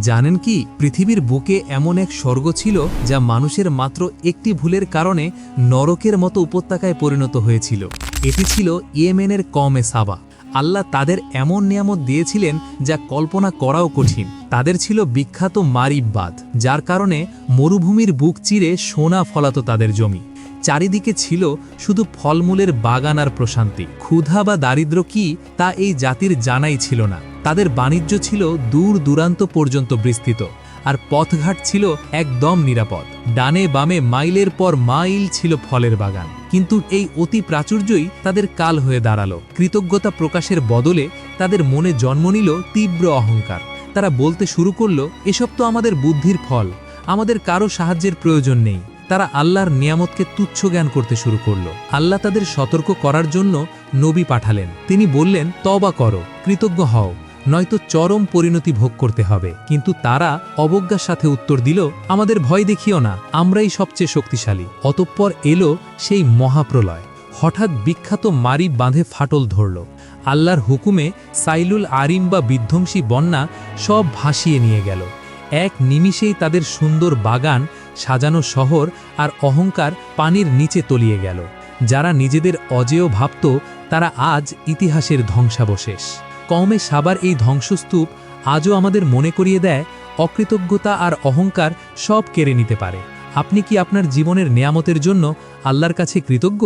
জানেন কি, পৃথিবীর বুকে এমন এক স্বর্গ ছিল যা মানুষের মাত্র একটি ভুলের কারণে নরকের মতো উপত্যকায় পরিণত হয়েছিল। এটি ছিল ইয়েমেনের কওমে সাবা। আল্লাহ তাদের এমন নিয়ামত দিয়েছিলেন যা কল্পনা করাও কঠিন। তাদের ছিল বিখ্যাত মারিব বাঁধ, যার কারণে মরুভূমির বুক চিরে সোনা ফলাতো তাদের জমি। চারিদিকে ছিল শুধু ফলমূলের বাগান আর প্রশান্তি। ক্ষুধা বা দারিদ্র্য কি তা এই জাতির জানাই ছিল না। তাদের বাণিজ্য ছিল দূর দূরান্ত পর্যন্ত বিস্তৃত, আর পথঘাট ছিল একদম নিরাপদ। ডানে বামে মাইলের পর মাইল ছিল ফলের বাগান। কিন্তু এই অতি প্রাচুর্যই তাদের কাল হয়ে দাঁড়ালো। কৃতজ্ঞতা প্রকাশের বদলে তাদের মনে জন্ম নিল তীব্র অহংকার। তারা বলতে শুরু করল, এসব তো আমাদের বুদ্ধির ফল, আমাদের কারো সাহায্যের প্রয়োজন নেই। তারা আল্লাহর নিয়ামতকে তুচ্ছ জ্ঞান করতে শুরু করল। আল্লাহ তাদের সতর্ক করার জন্য নবী পাঠালেন। তিনি বললেন, তওবা করো, কৃতজ্ঞ হও, নয়তো চরম পরিণতি ভোগ করতে হবে। কিন্তু তারা অবজ্ঞার সাথে উত্তর দিল, আমাদের ভয় দেখিও না, আমরাই সবচেয়ে শক্তিশালী। অতঃপর এলো সেই মহাপ্রলয়। হঠাৎ বিখ্যাত মারিব বাঁধে ফাটল ধরল। আল্লাহর হুকুমে সাইলুল আরিম বা বিধ্বংসী বন্যা সব ভাসিয়ে নিয়ে গেল। এক নিমিষেই তাদের সুন্দর বাগান, সাজানো শহর আর অহংকার পানির নিচে তলিয়ে গেল। যারা নিজেদের অজেয় ভাবত, তারা আজ ইতিহাসের ধ্বংসাবশেষ। কওমে সাবার এই ধ্বংসস্তূপ আজও আমাদের মনে করিয়ে দেয়, অকৃতজ্ঞতা আর অহংকার সব কেড়ে নিতে পারে। আপনি কি আপনার জীবনের নেয়ামতের জন্য আল্লাহর কাছে কৃতজ্ঞ?